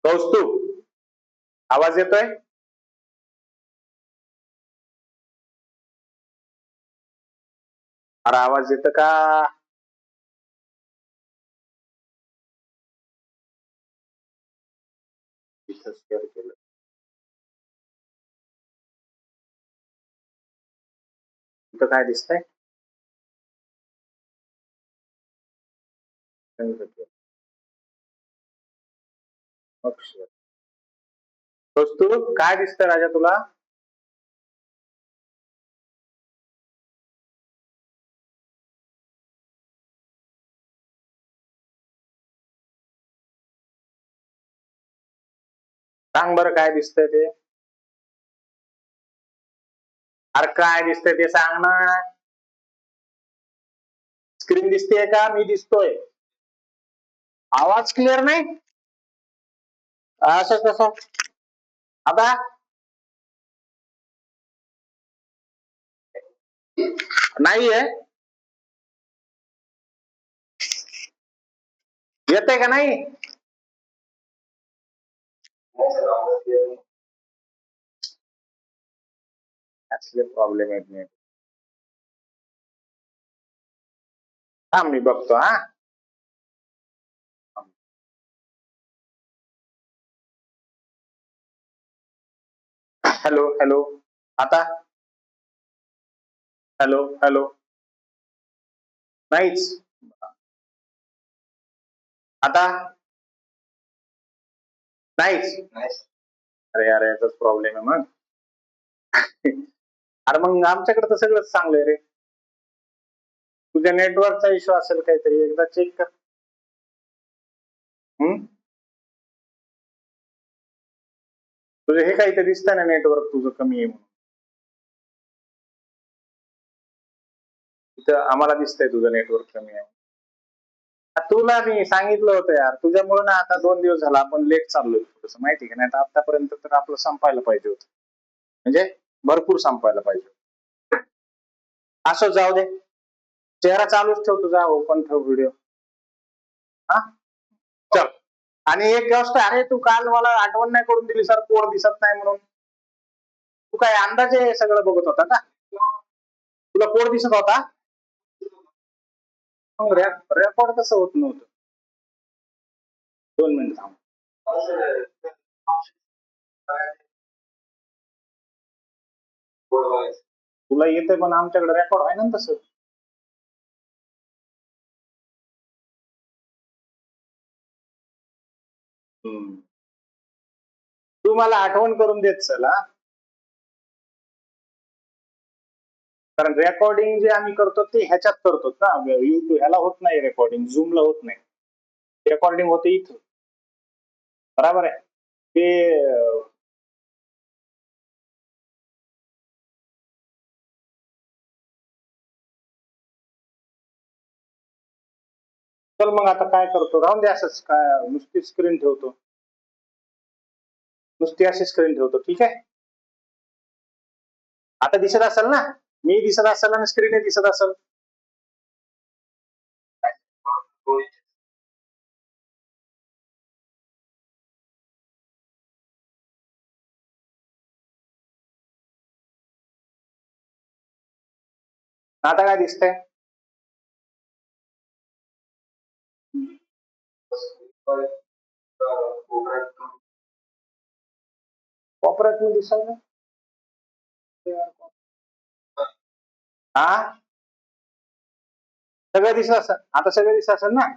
कौस्तुभ, आवाज येतोय? अरे आवाज येतो का? इथं शेअर केलं. इथं काय दिसतंय? अक्षर. कौस्तुभ, काय दिसतंय राजा तुला? सांग बरं काय दिसतंय ते. अरे काय दिसतंय ते सांग ना. स्क्रीन दिसतेय का? मी दिसतोय. आवाज क्लिअर नाही? असं कसं? आता नाहीये. येतंय का नाही? असले प्रॉब्लेम आहेत नाही. थांब मी बघतो हा. Hello hello. आता हॅलो हॅलो. नाहीच. आता नाहीच. अरे यार याचाच प्रॉब्लेम आहे मग. अरे मग आमच्याकडे तर सगळंच चांगलं आहे रे. तुझ्या नेटवर्कचा इश्यू असेल काहीतरी, एकदा चेक कर. तुझं हे काही तर दिसतंय ना, नेटवर्क तुझं कमी आहे म्हणून. इथं आम्हाला दिसतंय तुझं नेटवर्क कमी आहे. तुला मी सांगितलं होतं यार, तुझ्यामुळे ना आता 2 दिवस झाला आपण लेट चाललोय थोडंसं, माहिती का? नाही तर आतापर्यंत तर आपलं संपायला पाहिजे होतं, म्हणजे भरपूर संपायला पाहिजे. असं जाऊ दे, चेहरा चालूच ठेव तुझा, ओपन ठेव व्हिडिओ. हा चल. आणि एक गोष्ट, अरे तू काल मला आठवण नाही करून दिली सर कोड दिसत नाही म्हणून. तू काय अंदाजे सगळं बघत होता का? तुला कोड दिसत होता? मग रेकॉर्ड कसं होत नव्हतं? 2 मिनिट थांब. तुला येतंय पण आमच्याकडे रेकॉर्ड आहे ना तसं. तू मला आठवण करून देत चल हा. कारण रेकॉर्डिंग जे आम्ही करतो ते ह्याच्यात करतो ना, युट्यूब ह्याला होत नाही रेकॉर्डिंग, झूमला होत नाही. रेकॉर्डिंग होते इथं, बरोबर आहे ते. चल मग आता काय करतो, राहून दे असंच, काय नुसती स्क्रीन ठेवतो, नुसती अशी स्क्रीन ठेवतो, ठीक आहे? आता दिसत असेल ना, मी दिसत असेल आणि स्क्रीन दिसत असेल. आता काय दिसतंय? कॉपरेट मध्ये दिसायला हा, सगळं दिसत असेल आता, सगळं दिसत असेल ना?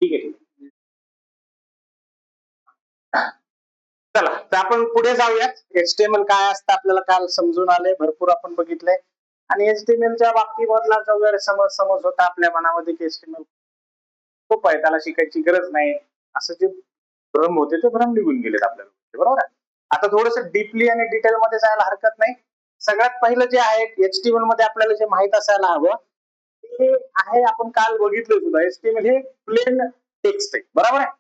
ठीक आहे. चला तर आपण पुढे जाऊयात. HTML काय असतं आपल्याला काल समजून आलंय, भरपूर आपण बघितलंय. आणि HTMLच्या बाबतीमधला जो समज होता आपल्या मनामध्ये की HTML खूप आहे, त्याला शिकायची गरज नाही, असं जे भ्रम होते ते भ्रम निघून गेलेत आपल्याला, बरोबर आहे? आता थोडस डीपली आणि डिटेल मध्ये जायला हरकत नाही. सगळ्यात पहिलं जे आहे HTML मध्ये आपल्याला जे माहित असायला हवं ते आहे, आपण काल बघितलं सुद्धा, HTML हे प्लेन टेक्स्ट आहे, बरोबर आहे?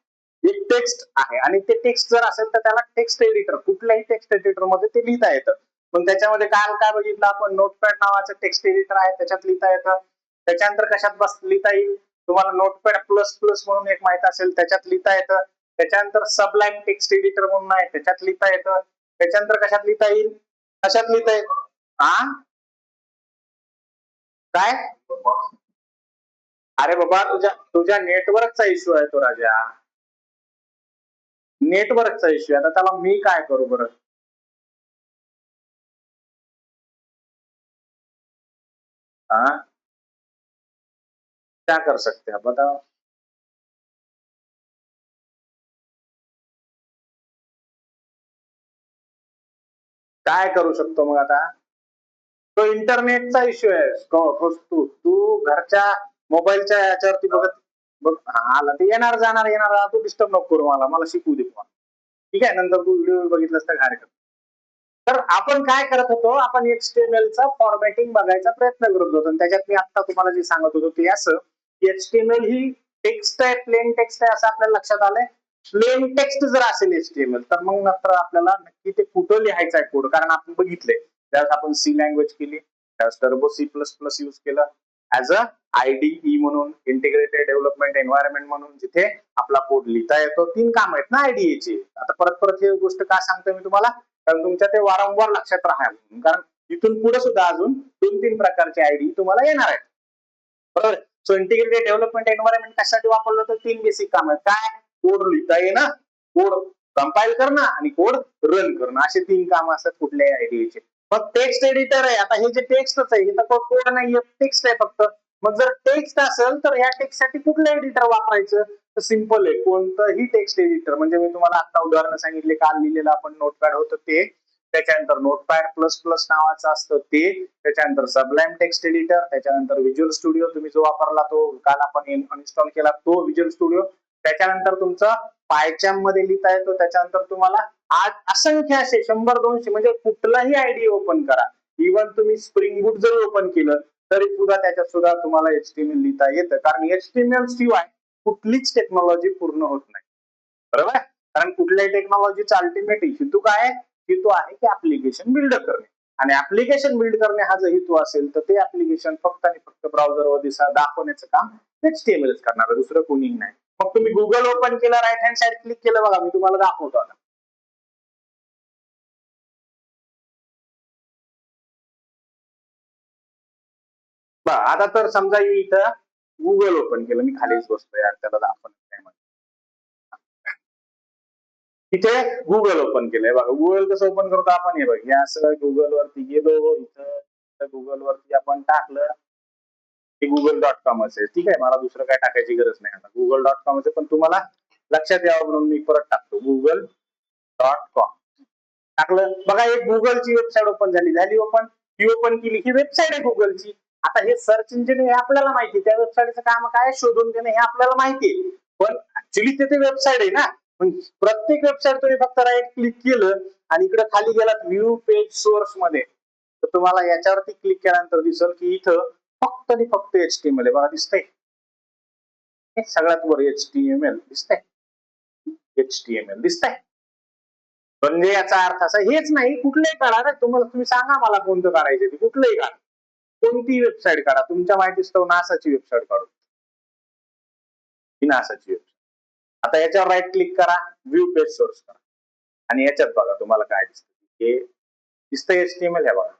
एक टेक्स्ट आहे आणि ते टेक्स्ट जर असेल तर त्याला टेक्स्ट एडिटर, कुठल्याही टेक्स्ट एडिटर मध्ये ते लिहिता येतं. पण त्याच्यामध्ये काल काय बघितलं आपण, नोटपॅड नावाचं टेक्स्ट एडिटर आहे, त्याच्यात लिहिता येतं. त्याच्यानंतर कशात लिहिता येईल, तुम्हाला नोटपॅड प्लस प्लस म्हणून एक माहित असेल, त्याच्यात लिहिता येतं. त्याच्यानंतर सबलाईम टेक्स्ट एडिटर म्हणून आहे, त्याच्यात लिहिता येतं. त्याच्यानंतर कशात लिहिता येईल, कशात लिहिता येईल, हा काय, अरे बाबा तुझ्या तुझ्या नेटवर्कचा इश्यू आहे तो राजा, नेटवर्कचा इश्यू. आता त्याला मी काय करू बरं. हाँ क्या कर सकते हैं बताओ. काय करू शकतो मग आता, तो इंटरनेटचा इश्यू आहे. तू तू घरच्या मोबाईलच्या याच्यावरती बघत बघ, आला ते येणार जाणार येणार, तू डिस्टर्ब नको करू मला, मला शिकू दे फोन. ठीक आहे, नंतर तू व्हिडिओ बघितलास तर घाण कर. तर आपण काय करत होतो, आपण HTML चा फॉर्मॅटिंग बघायचा प्रयत्न करत होतो. आणि त्याच्यात मी आता तुम्हाला जे सांगत होतो ते असं, HTML ही टेक्स्ट आहे, प्लेन टेक्स्ट आहे असं आपल्याला लक्षात आलंय. प्लेन टेक्स्ट जर असेल HTML तर मग नंतर आपल्याला नक्की ते कुठं लिहायचं आहे कोड, कारण आपण बघितलंय त्यावेळेस आपण सी लँग्वेज केली, त्यावेळेस टर्बो C++ यूज केलं ऍज अ IDE म्हणून, इंटिग्रेटेड डेव्हलपमेंट एन्व्हायरमेंट म्हणून, जिथे आपला कोड लिहिता येतो. 3 काम आहेत ना IDE ची. आता परत परत ही गोष्ट का सांगतोय मी तुम्हाला, कारण तुमच्या ते वारंवार लक्षात राहाल, कारण इथून पुढे सुद्धा अजून 2-3 प्रकारचे IDE तुम्हाला येणार आहेत. बरोबर. सो इंटिग्रेटेड डेव्हलपमेंट एन्व्हायरमेंट कशासाठी वापरलं तर 3 बेसिक काम आहेत. काय, कोड लिहिता येणं, कोड कंपाईल करणं आणि कोड रन करणं, असे 3 काम असतात कुठल्याही IDE चे. मग टेक्स्ट एडिटर आहे, आता हे जे टेक्स्टच आहे, हे तर कोड नाहीये, टेक्स्ट आहे फक्त. मग जर टेक्स्ट असेल तर ह्या टेक्स्ट साठी कुठलं एडिटर वापरायचं, तर सिंपल आहे, कोणतंही टेक्स्ट एडिटर. म्हणजे मी तुम्हाला आता उदाहरण सांगितले, काल लिहिलेलं आपण नोटपॅड होतं ते, त्याच्यानंतर नोटपॅड प्लस प्लस नावाचं असतं ते, त्याच्यानंतर सबलाईम टेक्स्ट एडिटर, त्याच्यानंतर व्हिज्युअल स्टुडिओ तुम्ही जो वापरला तो काल आपण इन्स्टॉल केला तो व्हिज्युअल स्टुडिओ, त्याच्यानंतर तुमचं पायचॅम मध्ये लिहिता येतो, त्याच्यानंतर तुम्हाला आज असंख्य असे 100-200 म्हणजे कुठलाही IDE ओपन करा, इव्हन तुम्ही स्प्रिंग बूट जर ओपन केलं तरी सुद्धा त्याच्यात सुद्धा तुम्हाला HTML लिहिता येतं, कारण HTML शिवाय कुठलीच टेक्नॉलॉजी पूर्ण होत नाही. बरोबर, कारण कुठल्याही टेक्नॉलॉजीचा अल्टिमेट हेतू काय आहे, हेतू आहे की ऍप्लिकेशन बिल्ड करणे. आणि ऍप्लिकेशन बिल्ड करणे हा जर हेतू असेल तर ते ऍप्लिकेशन फक्त आणि फक्त ब्राउझरवर दाखवण्याचं काम HTML करणार, दुसरं कोणीही नाही. मग तुम्ही गुगल ओपन केलं, राईट हँड साइड क्लिक केलं, बघा मी तुम्हाला दाखवतो आता. आता तर समजा इथं गुगल ओपन केलं, मी खालीच बसतोय यार, त्याला दाखवण्यात नाही. इथे गुगल ओपन केलंय बघा, गुगल कसं ओपन करतो आपण, हे बघ, हे असं गुगल वरती गेलो, इथं गुगल वरती आपण टाकलं, हे google.com असेल. ठीक आहे, मला दुसरं काय टाकायची गरज नाही, आता google.com असेल, पण तुम्हाला लक्षात यावं म्हणून मी परत टाकतो google.com. टाकलं बघा, एक गुगलची वेबसाईट ओपन झाली ओपन, ही ओपन केली, ही वेबसाईट आहे गुगलची. आता हे सर्च इंजिन हे आपल्याला माहिती, त्या वेबसाईटचं काम काय शोधून देणं हे आपल्याला माहिती, पण ऍक्च्युली ते वेबसाईट आहे ना. प्रत्येक वेबसाईट तुम्ही फक्त राईट क्लिक केलं आणि इकडे खाली गेलात व्ह्यू पेज सोर्स मध्ये, तर तुम्हाला याच्यावरती क्लिक केल्यानंतर दिसेल की इथं फक्त आणि फक्त HTML आहे, बघा दिसतंय, सगळ्यात वर HTML दिसतंय, HTML दिसतंय. म्हणजे याचा अर्थ असा, हेच नाही कुठलंही काढा ना, तुम्ही सांगा मला कोणतं काढायचं ते, कुठलंही काढा, कोणती वेबसाईट काढा, तुमच्या माहितीस्तव नासाची वेबसाईट काढू, ही नासाची वेबसाईट. आता याच्यावर राईट क्लिक करा, व्ह्यू पेज सोर्स करा, आणि याच्यात बघा तुम्हाला काय दिसतं, हे दिसतंय HTML, आहे बघा,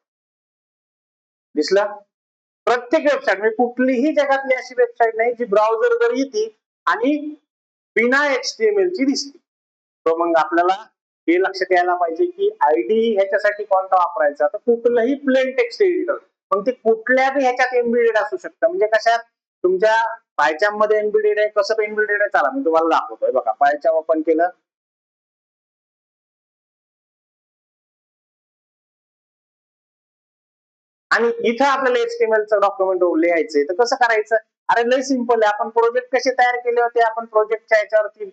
दिसलं. प्रत्येक वेबसाईट म्हणजे कुठलीही जगातली अशी वेबसाईट नाही जी ब्राउझर वर येते आणि बिना HTML ची दिसते. तर मग आपल्याला हे लक्षात यायला पाहिजे की IDE ह्याच्यासाठी कोणता वापरायचा, तर कुठलंही प्लेन टेक्स्ट एडिटर, पण ते कुठल्याही ह्याच्यात एम्बेडेड असू शकतं. म्हणजे कशात, तुमच्या पायचॅम मध्ये एम्बेडेड आहे, कसं एम्बेडेड आहे चला मी तुम्हाला दाखवतोय. बघा, पायचॅम ओपन केलं, आणि इथं आपल्याला HTML चं डॉक्युमेंट लिहायचंय, तर कसं करायचं, अरे लय सिंपल आहे. आपण प्रोजेक्ट कसे तयार केले होते, आपण प्रोजेक्टच्या याच्यावरती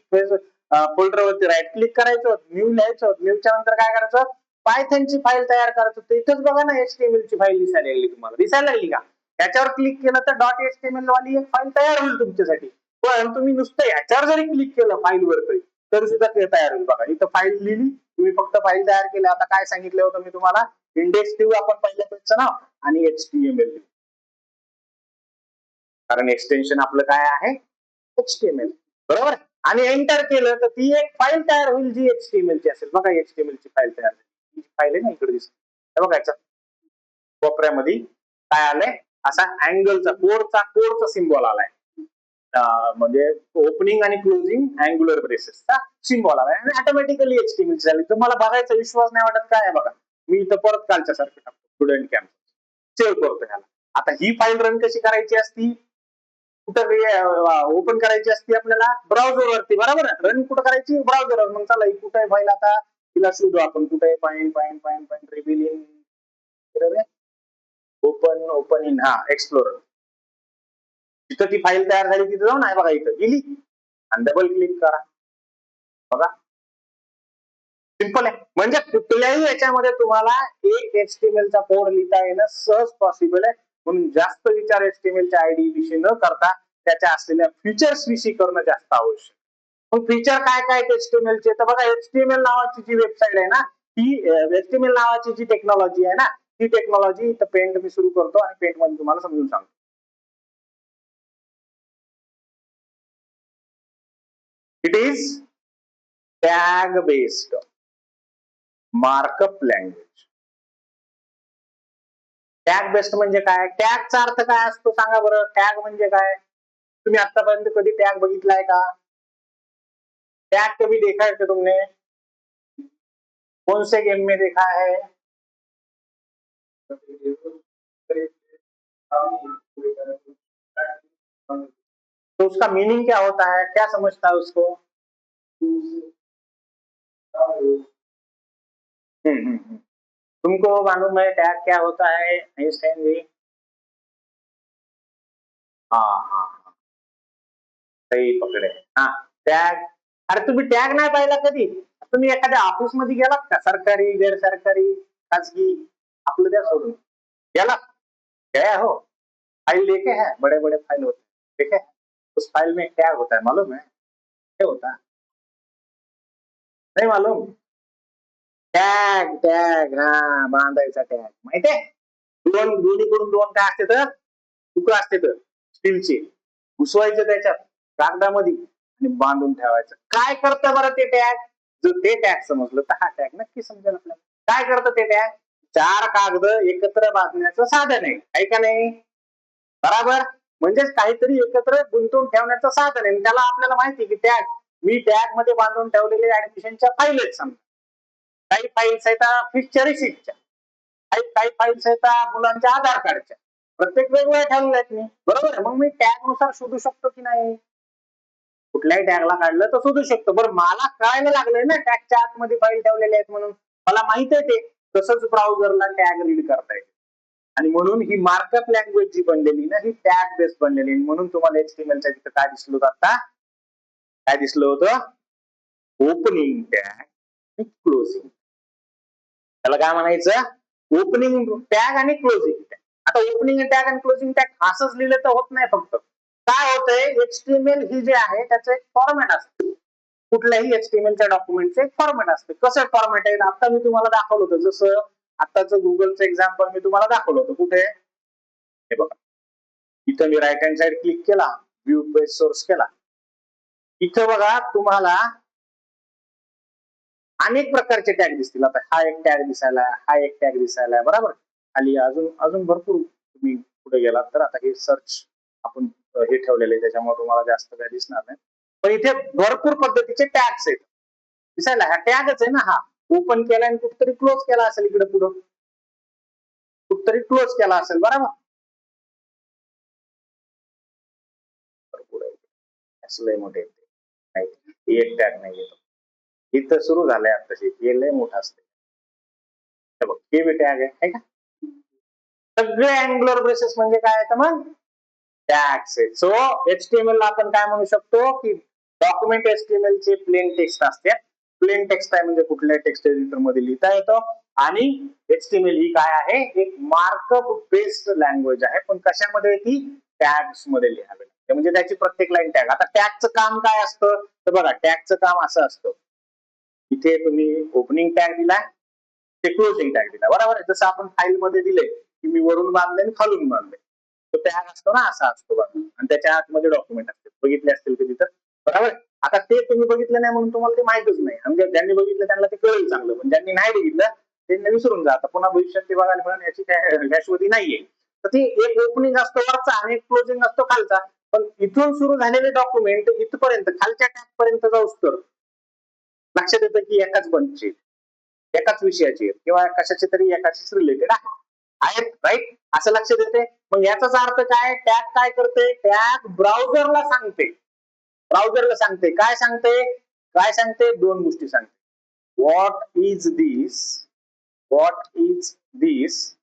फोल्डरवरती राईट क्लिक करायचं, न्यू लिहायचं, न्यूच्या नंतर काय करायचं, पायथनची फाईल तयार करायचं. तर इथंच बघा ना HTML ची फाईल दिसायला लागली, तुम्हाला दिसायला लागली का, त्याच्यावर क्लिक केलं तर .html वाली एक फाईल तयार होईल तुमच्यासाठी. पण तुम्ही नुसतं याच्यावर जरी क्लिक केलं फाईलवर तरी सुद्धा ते तयार होईल. बघा इथं फाईल लिहिली, तुम्ही फक्त फाईल तयार केली. आता काय सांगितलं होतं मी तुम्हाला, इंडेक्स देऊ आपण पहिल्या पेजचं नाव आणि HTML देऊ. कारण एक्सटेन्शन आपलं काय आहे, HTML, बरोबर. आणि एंटर केलं तर ती एक फाईल तयार होईल जी HTML ची असेल. बघा HTML ची फाईल तयार झाली, फाईल आहे ना इकडे दिसते बघा, याच्या कोपऱ्यामध्ये काय आलंय, असा अँगलचा कोडचा सिम्बॉल आलाय. म्हणजे ओपनिंग आणि क्लोजिंग अँग्युलर ब्रेसेसचा सिम्बॉल आलाय आणि ऑटोमॅटिकली HTML झाली. तर मला बघायचा विश्वास नाही वाटत, काय आहे बघा, मी इथं परत कालच्या सारखं टाकतो स्टुडंट कॅम्प, सेव्ह करतो ह्याला. आता ही फाईल रन कशी करायची असती, कुठं ओपन करायची असती आपल्याला, ब्राउझर वरती, बरोबर. रन कुठं करायची, ब्राउझरवर. मग चला कुठे फाईल, आता तिला शोधू आपण, कुठे फाईन रिव्हिलिंग ओपन इन, हा एक्सप्लोरर. तिथं ती फाईल तयार झाली, तिथं जाऊन आहे बघा, इथं गेली आणि डबल क्लिक करा, बघा सिंपल आहे. म्हणजे कुठल्याही याच्यामध्ये तुम्हाला एक HTML चा कोड लिहिता येणं सहज पॉसिबल आहे. म्हणून जास्त विचार HTML च्या आयडी विषयी न करता त्याच्या असलेल्या फीचर्स विषयी करणं जास्त आवश्यक. मग फीचर काय काय HTML चे, तर बघा HTML नावाची जी वेबसाईट आहे ना, ती HTML नावाची जी टेक्नॉलॉजी आहे ना, ती टेक्नॉलॉजी इथं पेंट मी सुरू करतो आणि पेंट मध्ये तुम्हाला समजून सांगतो. It is tag based markup language. Tag based म्हणजे काय, टॅगचा अर्थ काय असतो सांगा बरं. टॅग म्हणजे काय, तुम्ही आतापर्यंत कधी टॅग बघितलाय का, टैग कभी देखा है क्या तुमने, कौन से गेम में देखा है, तो उसका मीनिंग क्या होता है, क्या समझता है उसको. तुमको मालूम है टैग क्या होता है, जी. हाँ हाँ हाँ, सही पकडे. हा टॅग, अरे तुम्ही टॅग नाही पाहिला कधी, तुम्ही एखाद्या ऑफिस मध्ये गेलात का, सरकारी गैर सरकारी खाजगी, आपलं द्या सोडून, गेलात, गया हो, फाइल लेके है, बड़े बड़े फाइल होते हैं, ठीक है, उस फाइल में टैग होता है, मालूम है क्या होता है, नहीं मालूम. टॅग टॅग, हा बांधायचा टॅग, माहितीये. दोन्हीकडून दोन काय असते तर तुकडं असते तर स्टीलचे, घुसवायचं त्याच्यात कागदामध्ये आणि बांधून ठेवायचं. काय करतं बरं ते टॅग, जर ते टॅग समजलं तर हा टॅग नक्की समजेल आपल्याला. काय करतं ते टॅग, चार कागद एकत्र बांधण्याचं साधन आहे का नाही, बराबर. म्हणजेच काहीतरी एकत्र गुंतवून ठेवण्याचं साधन आहे. त्याला आपल्याला माहिती की टॅग, मी टॅग मध्ये बांधून ठेवलेले ऍडमिशनच्या फाईल आहेत समजा. काही फाईल्स आहेत फिशच्या रिसिप्टच्या, काही फाईल्स आहेत मुलांच्या आधार कार्डच्या, प्रत्येक वेगवेगळ्या ठेवलेल्या आहेत मी, बरोबर. मग मी टॅग नुसार शोधू शकतो की नाही, कुठल्याही टॅगला काढलं तर शोधू शकतो. बरं मला कळायला लागलंय ना टॅगच्या आतमध्ये फाईल ठेवलेल्या आहेत म्हणून, मला माहित आहे ते. तसंच ब्राउझरला टॅग रीड करता येते आणि म्हणून ही मार्कअप लँग्वेज जी बनलेली ना, ही टॅग बेस्ड बनलेली. म्हणून तुम्हाला HTMLच्या तिथं काय दिसलं होतं, आता काय दिसलं होतं, ओपनिंग टॅग, क्लोजिंग. त्याला काय म्हणायचं, ओपनिंग टॅग आणि क्लोजिंग टॅग. आता ओपनिंग टॅग आणि क्लोजिंग टॅग असंच लिहिलं तर होत नाही. फक्त काय होतंय, HTML ही जे आहे त्याचं एक फॉर्मॅट असतं, कुठल्याही HTMLच्या डॉक्युमेंटचं एक फॉर्मॅट असतं. कसं फॉर्मॅट आहे, आता मी तुम्हाला दाखवलं होतं, जसं आताच गुगलचं एक्झाम्पल मी तुम्हाला दाखवलं होतं. कुठे, हे बघा, इथं मी राईट हँड साइड क्लिक केला, व्ह्यू पेज सोर्स केला, इथं बघा तुम्हाला अनेक प्रकारचे टॅग दिसतील. आता हा एक टॅग दिसायला, हा एक टॅग दिसायला, बरोबर. खाली अजून भरपूर तुम्ही पुढे गेलात तर, आता हे सर्च आपण हे ठेवलेले त्याच्यामुळे तुम्हाला जास्त काय दिसणार नाही, पण इथे भरपूर पद्धतीचे टॅग्स आहेत दिसायला. हा टॅगच आहे ना, हा ओपन केला आणि कुठतरी क्लोज केला असेल, इकडे पुढं कुठतरी क्लोज केला असेल, बरोबर. भरपूर आहे, असं लय मोठे नाही, एक टॅग नाही येतो इथं सुरू झालंय आताशी, हे लय मोठं असते. हे बी टॅग आहे का, सगळे अँग्युलर ब्रेसेस म्हणजे काय, तर मग टॅग्स आहेत. सो HTML ला आपण काय म्हणू शकतो की डॉक्युमेंट HTML चे प्लेन टेक्स्ट असते. प्लेन टेक्स्ट आहे म्हणजे कुठल्याही टेक्स्ट एडिटर मध्ये लिहिता येतो. आणि HTML ही काय आहे, एक मार्कअप बेस्ड लँग्वेज आहे, पण कशामध्ये ती टॅग्स मध्ये लिहावे लागते, म्हणजे त्याची प्रत्येक लाईन टॅग. आता टॅगचं काम काय असतं, तर बघा टॅगचं काम असं असतं, इथे तुम्ही ओपनिंग टॅग दिला, ते क्लोजिंग टॅग दिला, बरोबर आहे. जसं आपण फाईल मध्ये दिले की मी वरून बांधले आणि खालून बांधले, तो टॅग असतो ना, असा असतो बघा, आणि त्याच्या आतमध्ये डॉक्युमेंट असते, बघितले असतील कधी तर, बरोबर. आता ते तुम्ही बघितलं नाही म्हणून तुम्हाला ते माहितच नाही, आणि ज्यांनी बघितलं त्यांना ते कळेल चांगलं, पण ज्यांनी नाही बघितलं त्यांनी विसरून जा, आता पुन्हा भविष्यात ते बघायला मिळेल याची काय शाश्वती नाहीये. तर ती एक ओपनिंग असतो वरचा आणि एक क्लोजिंग असतो खालचा, पण इथून सुरू झालेले डॉक्युमेंट इथपर्यंत खालच्या टॅग पर्यंत जाऊस तर लक्षात येतं की एकाच बंचची, एकाच विषयाची किंवा कशाची तरी एकाशीच रिलेटेड आहेत, राईट, असं लक्षात येते. मग याचाच अर्थ काय, टॅग काय करते, टॅग ब्राउझरला सांगते, ब्राउझरला सांगते काय सांगते, काय सांगते, दोन गोष्टी सांगते. What is this, what is this,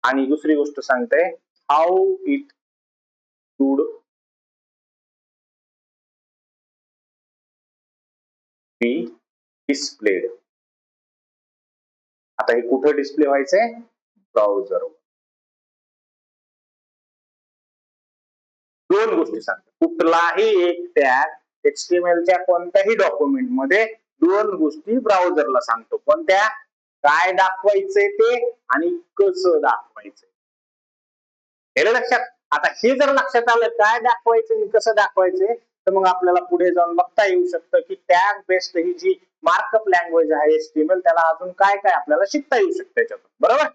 आणि दुसरी गोष्ट सांगते how it should be displayed. आता हे कुठं डिस्प्ले व्हायचंय, ब्राउझर. दोन गोष्टी सांगते, कुठलाही एक टॅग एचटीएमएलच्या कोणत्याही डॉक्युमेंट मध्ये दोन गोष्टी ब्राउझरला सांगतो, कोणत्या, काय दाखवायचंय ते आणि कसं दाखवायचंय. हे लक्षात. आता हे जर लक्षात आलं काय दाखवायचं आणि कसं दाखवायचंय, तर मग आपल्याला पुढे जाऊन बघता येऊ शकतं की टॅग बेस्ड ही जी मार्कअप लँग्वेज आहे एचटीएमएल, त्याला अजून काय काय आपल्याला शिकता येऊ शकतं त्याच्यातून, बरोबर.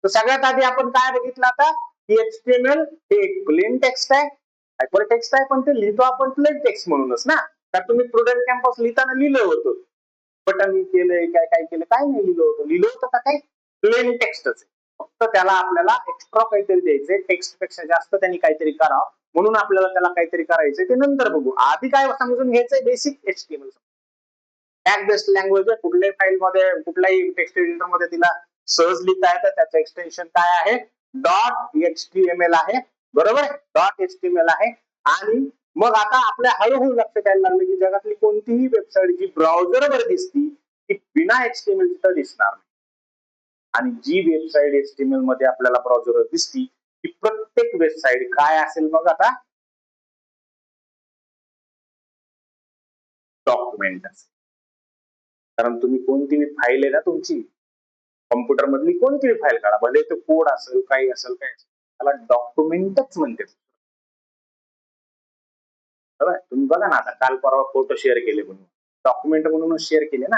तर सगळ्यात आधी आपण काय बघितलं आता, की एचटीएमएल हे एक प्लेन टेक्स्ट आहे, हायपर टेक्स्ट आहे, पण ते लिहितो आपण प्लेन टेक्स्ट म्हणूनच ना. तर तुम्ही प्रुडंट कॅम्पस लिहिताना लिहिलं होतं, बटन केलंय काय काय केलं, काय नाही लिहिलं होतं का, काय प्लेन टेक्स्टच, फक्त त्याला आपल्याला एक्स्ट्रा काहीतरी द्यायचंय, टेक्स्ट पेक्षा जास्त त्यांनी काहीतरी करावं, म्हणून आपल्याला त्याला काहीतरी करायचंय, ते नंतर बघू. आधी काय समजून घ्यायचंय, basic HTML. Tag based language आहे, कुठल्याही फाईल मध्ये कुठल्याही टेक्स्ट एडिटर मध्ये तिला सहज लिहिता येतं. त्याचं एक्सटेन्शन काय आहे, डॉट एचटीएमएल आहे, बरोबर, डॉट एचटीएमएल आहे. आणि मग आता आपल्या हळूहळू लक्षात यायला लागलं की जगातली कोणतीही वेबसाईट जी ब्राउझरवर दिसती ती बिना एचटीएमएल तिथं दिसणार नाही, आणि जी वेबसाईट एचटीएमएल मध्ये आपल्याला ब्राउझरवर दिसती ती प्रत्येक वेबसाईट काय असेल, मग आता डॉक्युमेंट असेल. कारण तुम्ही कोणती फाईल आहे ना तुमची कॉम्प्युटर मधली, कोणती फाईल काढा, भले तो कोड असेल, काही असेल, काय असेल, त्याला डॉक्युमेंटच म्हणते. तुम्ही बघा ना, आता काल परवा फोटो शेअर केले म्हणून डॉक्युमेंट म्हणूनच शेअर केले ना,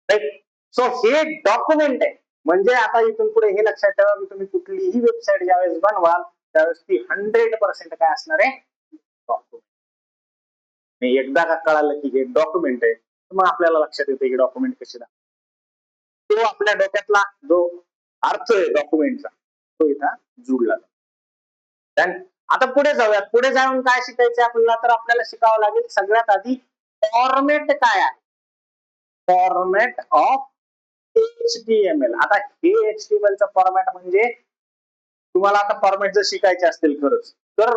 राईट. सो हे डॉक्युमेंट आहे. म्हणजे आता इथून पुढे हे लक्षात ठेवा की तुम्ही कुठलीही वेबसाईट ज्यावेळेस बनवाल त्यावेळेस ती 100% काय असणार आहे, डॉक्युमेंट. एकदा का कळालं की हे डॉक्युमेंट आहे, तर मग आपल्याला लक्षात येते की डॉक्युमेंट कशी तो आपल्या डोक्यातला जो अर्थ आहे डॉक्युमेंटचा तो इथं जुडला. आता पुढे जाऊयात, पुढे जाऊन काय शिकायचं आपल्याला, तर आपल्याला शिकावं लागेल सगळ्यात आधी फॉर्मॅट काय आहे, फॉर्मॅट ऑफ एचटीएमएल. आता हे एचटीएमएल चा फॉर्मॅट म्हणजे तुम्हाला आता फॉर्मॅट जर शिकायचे असतील खरंच तर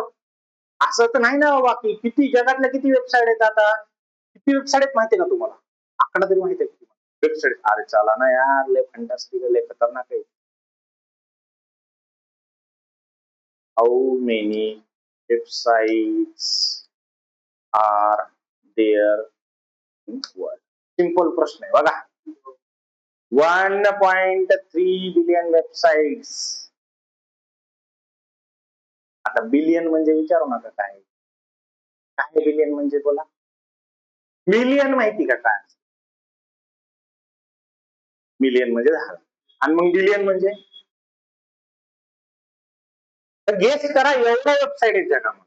असं तर नाही ना बाबा की किती जगातल्या किती वेबसाईट आहेत, आता किती वेबसाईट आहेत माहिती का तुम्हाला, आकडा तरी माहिती आहे वेबसाईट. अरे चला ना यार, लय फंटास्टिक, लय खतरनाक आहे. How many websites are there in world. Simple प्रश्न आहे बघा. 1.3 बिलियन वेबसाइट्स. आता बिलियन म्हणजे विचारू नका काय काय बिलियन म्हणजे, बोला. मिलियन माहिती का काय, मिलियन म्हणजे 10 आणि मग बिलियन म्हणजे, तर गेस करा एवढ्या वेबसाईट आहेत जगामध्ये.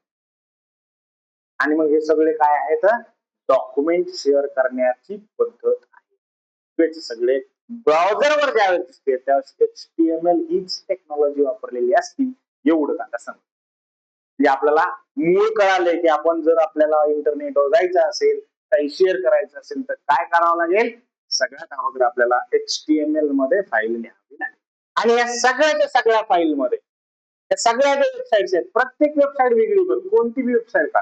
आणि मग हे सगळे काय आहेत, डॉक्युमेंट शेअर करण्याची पद्धत आहे. सगळे ब्राउझरवर ज्यावेळेस दिसते त्यावेळेस एचटीएमएल हीच टेक्नॉलॉजी वापरलेली असती, एवढं का कसं. म्हणजे आपल्याला मूळ कळालंय की आपण जर आपल्याला इंटरनेटवर जायचं असेल, काही शेअर करायचं असेल तर काय करावं लागेल, सगळ्यात अगोदर आपल्याला एचटीएमएल मध्ये फाईल लिहावी लागेल. आणि या सगळ्याच्या सगळ्या फाईल मध्ये या सगळ्या ज्या वेबसाईट्स आहेत, प्रत्येक वेबसाईट वेगळी बघ, कोणती वेबसाईट का,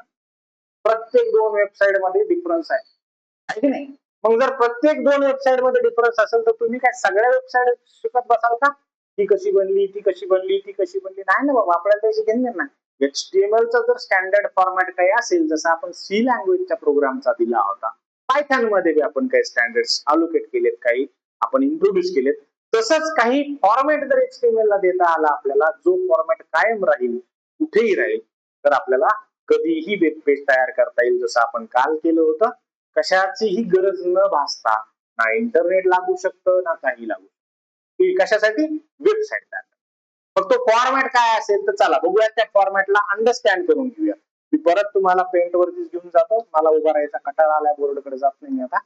प्रत्येक दोन वेबसाईट मध्ये डिफरन्स आहे की नाही. मग जर प्रत्येक दोन वेबसाईट मध्ये डिफरन्स असेल तर तुम्ही काय सगळ्या वेबसाईट शिकत बसाल का, ती कशी बनली, ती कशी बनली, ती कशी बनली, नाही ना बाबा, आपल्याला त्याची घेणार नाही. एचटीएमएल चा जर स्टँडर्ड फॉर्मॅट काही असेल, जसं आपण सी लँग्वेजच्या प्रोग्रामचा दिला होता, पायथॉन मध्ये आपण काही स्टँडर्ड्स अलोकेट केलेत, काही आपण इंट्रोड्यूस केलेत, तसंच काही फॉर्मॅट जर एचटीएमएल ला देता आला आपल्याला, जो फॉर्मॅट कायम राहील कुठेही राहील तर आपल्याला कधीही वेब पेज तयार करता येईल, जसं आपण काल केलं होतं. कशाचीही गरज न भासता ना इंटरनेट लागू शकतं ना काही लागू शकतं. कशासाठी? वेबसाईट तयार. मग तो फॉर्मॅट काय असेल तर चला बघूयात त्या फॉर्मॅटला अंडरस्टँड करून घेऊया. मी परत तुम्हाला पेंट वरतीच घेऊन जातो, मला उभा राहायचा कंटाळा आलाय, बोर्डकडे जात नाही मी आता,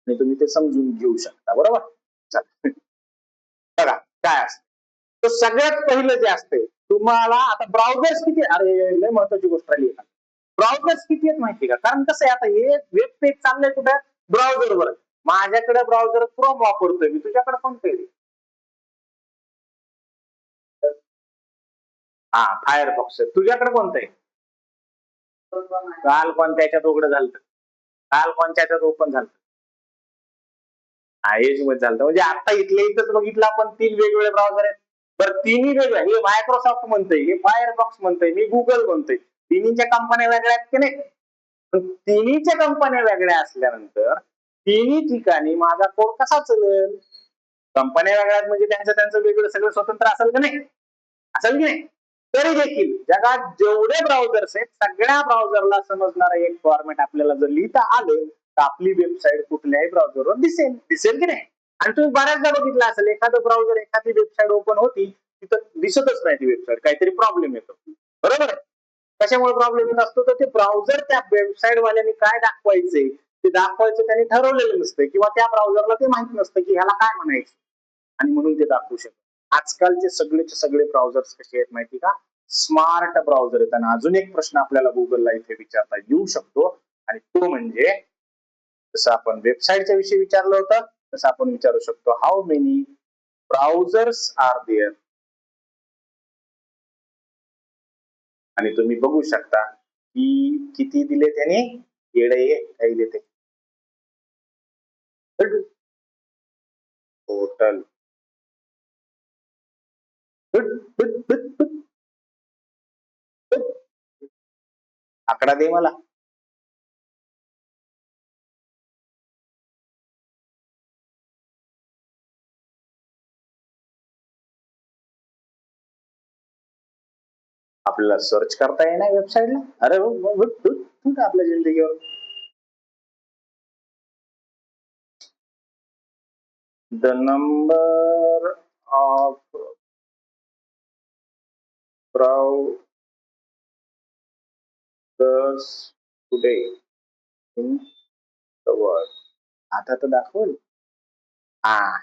आणि तुम्ही ते समजून घेऊ शकता. बरोबर? चला बघा काय असतं. तर सगळ्यात पहिलं जे असते तुम्हाला आता ब्राउझर्स किती, अरे लय महत्वाची गोष्ट आली. ब्राउझर्स किती आहेत माहिती का? कारण कसं आहे, आता हे वेब पेज चाललंय कुठे? ब्राउझरवर. माझ्याकडे ब्राउझर क्रोम वापरतोय मी, तुझ्याकडे कोणतं आहे? हा फायरफॉक्स आहे. तुझ्याकडे कोणतं आहे? काल कोणत्या याच्यात उघडं झालं? काल कोणत्या याच्यात ओपन झालं? एज मध्ये झालं. म्हणजे आता इथले इथंच बघितलं आपण 3 वेगवेगळे ब्राउझर आहेत. बरं तिन्ही वेगळे, हे मायक्रोसॉफ्ट म्हणतंय, हे फायरफॉक्स म्हणतंय, मी गुगल म्हणतोय. तिन्हीच्या कंपन्या वेगळ्या आहेत की नाही? पण तिन्हीच्या कंपन्या वेगळ्या असल्यानंतर तिन्ही ठिकाणी माझा कोड कसा चालेल? कंपन्या वेगळ्या आहेत म्हणजे त्यांचं त्यांचं वेगळं सगळं स्वतंत्र असेल की नाही? असेल की नाही? तरी देखील जगात जेवढे ब्राउझर्स आहेत सगळ्या ब्राउझरला समजणारा एक फॉर्मॅट आपल्याला जर लिहिता आलं तर आपली वेबसाईट कुठल्याही ब्राउझरवर दिसेल. दिसेल की नाही? आणि तुम्ही बऱ्याचदा बघितलं असेल, एखादं ब्राउझर एखादी वेबसाईट ओपन होती तिथं दिसतच नाही ती वेबसाईट, काहीतरी प्रॉब्लेम येतो. बरोबर आहे? कशामुळे प्रॉब्लेम येत असतो? तर ते ब्राउझर त्या वेबसाईट वाल्यांनी काय दाखवायचे ते दाखवायचं त्यांनी ठरवलेलं नसतं, किंवा त्या ब्राउझरला ते माहित नसतं की ह्याला काय म्हणायचं, आणि म्हणून ते दाखवू शकत. आजकालचे सगळेचे सगळे ब्राउझर्स कसे आहेत माहिती का? स्मार्ट ब्राउझर आहेत. आणि अजून एक प्रश्न आपल्याला गुगलला इथे विचारता येऊ शकतो, आणि तो म्हणजे जसं आपण वेबसाईटच्या विषयी विचारलं होतं तसं आपण विचारू शकतो, how many browsers are there? आणि तुम्ही बघू शकता की किती दिले त्याने, येडे काही देते टोटल. आकडा दे मला. आपल्याला सर्च करता येणार वेबसाईटला. अरे आपल्या जिंदगीवर the number of browsers today in the world. आता तर दाखवून.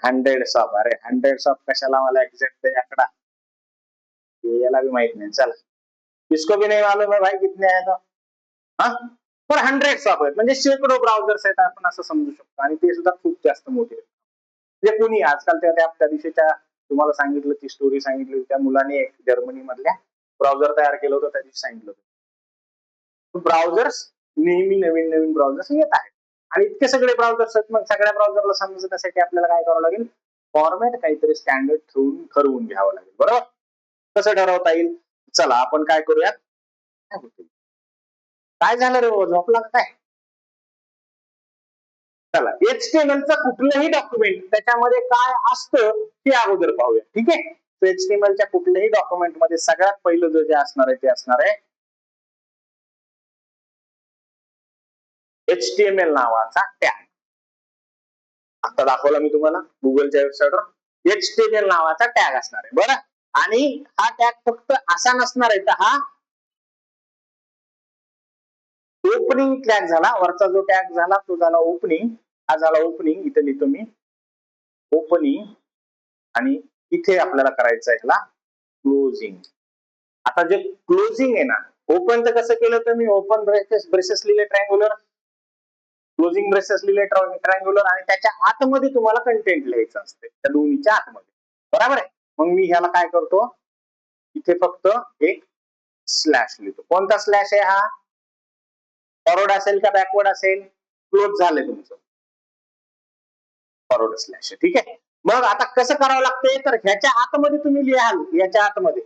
Hundreds of. अरे हंड्रेड्स ऑफ कशाला, मला एक्झॅक्ट आकडा याला भी माहित नाही. चला, इसको भी नहीं मालूम है भाई कितने आहे तो. हा, पण हंड्रेड्स ऑफ आहेत म्हणजे शेकडो ब्राउझर्स आहेत आपण असं समजू शकतो, आणि ते सुद्धा खूप जास्त मोठे आहेत. म्हणजे कुणी आजकाल त्या दिवशीच्या तुम्हाला सांगितलं, ती स्टोरी सांगितली, त्या मुलाने एक जर्मनी मधल्या ब्राउझर तयार केलं होतं, त्या दिवशी सांगितलं होतं. ब्राउझर्स नेहमी नवीन नवीन ब्राउझर्स येत आहेत, आणि इतके सगळे ब्राउझर्स आहेत. मग सगळ्या ब्राउझरला समजण्यासाठी आपल्याला काय करावं लागेल? फॉर्मॅट काहीतरी स्टँडर्ड ठरवून घ्यावं लागेल. बरोबर? कसं ठरवता येईल? चला आपण काय करूयात. काय झालं रे, झोपला का काय? चला, HTML चं कुठलंही डॉक्युमेंट त्याच्यामध्ये काय असतं ते अगोदर पाहूया. ठीक आहे? HTML च्या कुठल्याही डॉक्युमेंट मध्ये सगळ्यात पहिलं जे असणार आहे ते असणार आहे HTML नावाचा टॅग. आता दाखवला मी तुम्हाला गुगलच्या वेबसाईटवर HTML नावाचा टॅग असणार आहे. बरं, आणि हा टॅग फक्त असा नसणार आहे, तर हा ओपनिंग टॅग झाला. वरचा जो टॅग झाला तो झाला ओपनिंग. हा झाला ओपनिंग. इथे लिहितो मी ओपनिंग, आणि इथे आपल्याला करायचं आहे ह्याला क्लोजिंग. आता जे क्लोजिंग आहे ना, ओपन तर कसं केलं तर मी ओपन ब्रेसेस लिहिले ट्रायंग्युलर, क्लोजिंग ब्रेसेस लिहिले ट्रायंग्युलर, आणि त्याच्या आतमध्ये तुम्हाला कंटेंट लिहायचं असते, त्या दोन्हीच्या आतमध्ये. बरोबर आहे? मग मी ह्याला काय करतो, इथे फक्त एक स्लॅश लिहितो. कोणता स्लॅश आहे हा? फॉरवर्ड असेल का बॅकवर्ड असेल? क्लोज झालंय तुमचं, फॉरवर्ड स्लॅश. ठीक आहे? मग आता कसं करावं लागतंय, तर ह्याच्या आतमध्ये तुम्ही लिहाल, याच्या आतमध्ये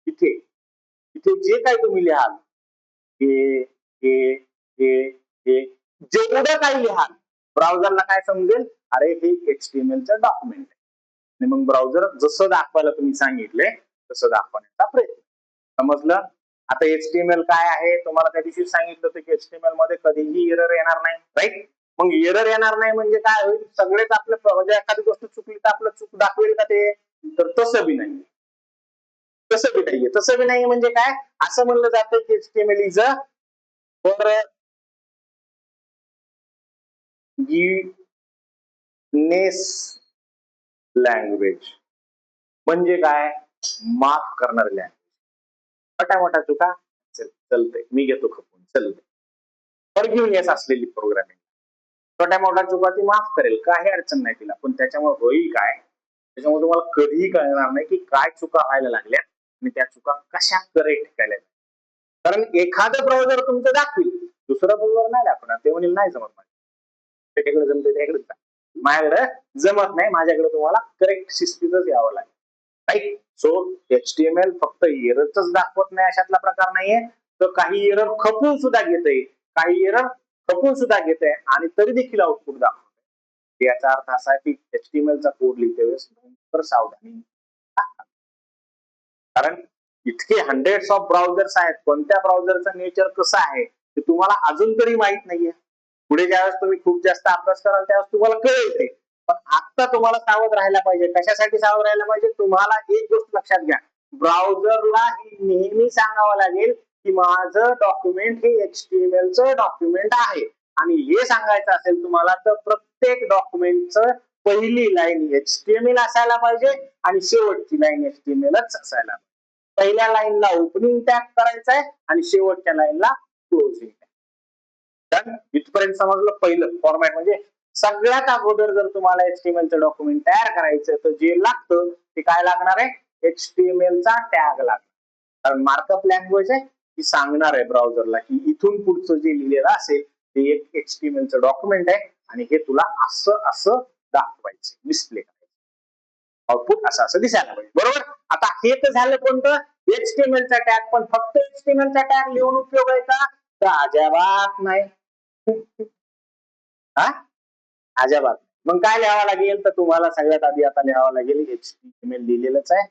इथे इथे जे काही तुम्ही लिहाल, हे हे हे हे जेवढं काही लिहाल, ब्राउझरला काय समजेल, अरे हे HTML चं डॉक्युमेंट आहे. आणि मग ब्राउझर जसं दाखवायला तुम्ही सांगितले तसं दाखवण्याचा प्रयत्न. समजलं? आता HTML काय आहे तुम्हाला त्या दिवशी सांगितलं होतं की HTML मध्ये कधीही एरर येणार नाही, राईट? मग एरर येणार नाही म्हणजे काय होईल? सगळेच आपलं म्हणजे एखादी गोष्ट चुकली तर आपलं चूक दाखवेल का ते? तर तसं बी नाही. तसं बी नाहीये. तसं बी नाही म्हणजे काय? असं म्हणलं जातं की HTML is a forgiveness language. म्हणजे काय? माफ करणारी लँग्वेज. छोट्या मोठ्या चुका चलतंय, मी घेतो खपून, चलतंय. फॉरगिव्हनेस असलेली प्रोग्रामिंग. छोट्या मोठ्या चुका ती माफ करेल, काही अडचण नाही तिला. पण त्याच्यामुळे होईल काय? त्याच्यामुळे तुम्हाला कधीही कळणार नाही की काय चुका व्हायला लागल्या आणि त्या चुका कशा करेक्ट केल्या. कारण एखादं ब्राउझर तुमचं दाखवेल, दुसरं ब्राउझर नाही दाखवणार. ते म्हणेल नाही जमत माझ्या, त्याच्याकडे जमते त्याकडे जा. माझ्याकडे जमत नाही, माझ्याकडे तुम्हाला करेक्ट शिस्तीतच यावं लागेल, राईट? सो HTML फक्त एररच दाखवत नाही अशातला प्रकार नाहीये, तर काही एरर खपून सुद्धा घेतंय, काही एरर खपून सुद्धा घेतंय आणि तरी देखील आउटपुट दाखवतंय. याचा अर्थ असा आहे की HTML चा कोड लिहिते वेळेस तर सावधानी. कारण इतके हंड्रेड्स ऑफ ब्राउझर्स आहेत, कोणत्या ब्राउझरचं नेचर कसं आहे ते तुम्हाला अजून तरी माहित नाहीये. पुढे ज्यावेळेस तुम्ही खूप जास्त अभ्यास कराल त्यावेळेस तुम्हाला कळेल ते. पण आता तुम्हाला सावध राहायला पाहिजे. कशासाठी सावध राहायला पाहिजे? तुम्हाला एक गोष्ट लक्षात घ्या, ब्राउझरला नेहमी सांगावं लागेल की माझं डॉक्युमेंट हे HTML चं डॉक्युमेंट आहे. आणि हे सांगायचं असेल तुम्हाला तर प्रत्येक डॉक्युमेंटचं पहिली लाईन HTML असायला पाहिजे आणि शेवटची लाईन HTMLच असायला पाहिजे. पहिल्या लाईनला ओपनिंग टॅग करायचा आहे आणि शेवटच्या लाईनला क्लोजिंग टॅग. इथपर्यंत समजलं पहिलं फॉर्मॅट. म्हणजे सगळ्यात अगोदर जर तुम्हाला HTML चं डॉक्युमेंट तयार करायचं तर जे लागतं ते काय लागणार आहे? HTML चा टॅग लागणार. कारण मार्कअप लँग्वेज आहे, ती सांगणार आहे ब्राउझरला की इथून पुढचं जे लिहिलेलं असेल ते एक HTML चं डॉक्युमेंट आहे आणि हे तुला असं असं दाखवायचं, डिस्प्ले करायचं. आउटपुट असं असं दिसायला पाहिजे, बरोबर? आता हे तर झालं कोणतं? HTML चा टॅग. पण फक्त HTML चा टॅग लिहून उपयोग आहे का? तर अजिबात नाही. हा, अजिबात. मग काय लिहावं लागेल? तर तुम्हाला सगळ्यात आधी आता लिहावं लागेल HTML लिहिलेलंच आहे.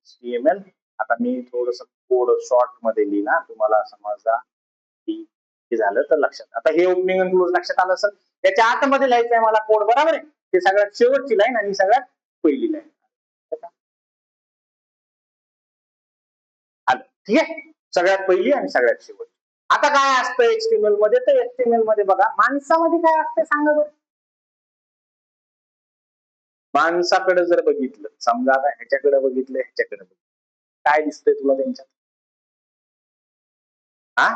HTML. आता मी थोडस कोड शॉर्ट मध्ये लिहिला, तुम्हाला समजा की हे झालं तर लक्षात. आता हे ओपनिंग आणि क्लोज लक्षात आलं असेल. त्याच्या आतमध्ये लिहायचं आहे मला कोड, बरोबर आहे? ते सगळ्यात शेवटची लाईन आणि सगळ्यात पहिली लाईन. आलं, ठीक आहे? सगळ्यात पहिली आणि सगळ्यात शेवटची. आता काय असतं HTML मध्ये? तर HTML मध्ये बघा, माणसामध्ये काय असतं सांगा बरं. माणसाकडे जर बघितलं, समजा आता ह्याच्याकडे बघितलं, ह्याच्याकडे बघितलं, काय दिसतंय तुला त्यांच्यात? हा,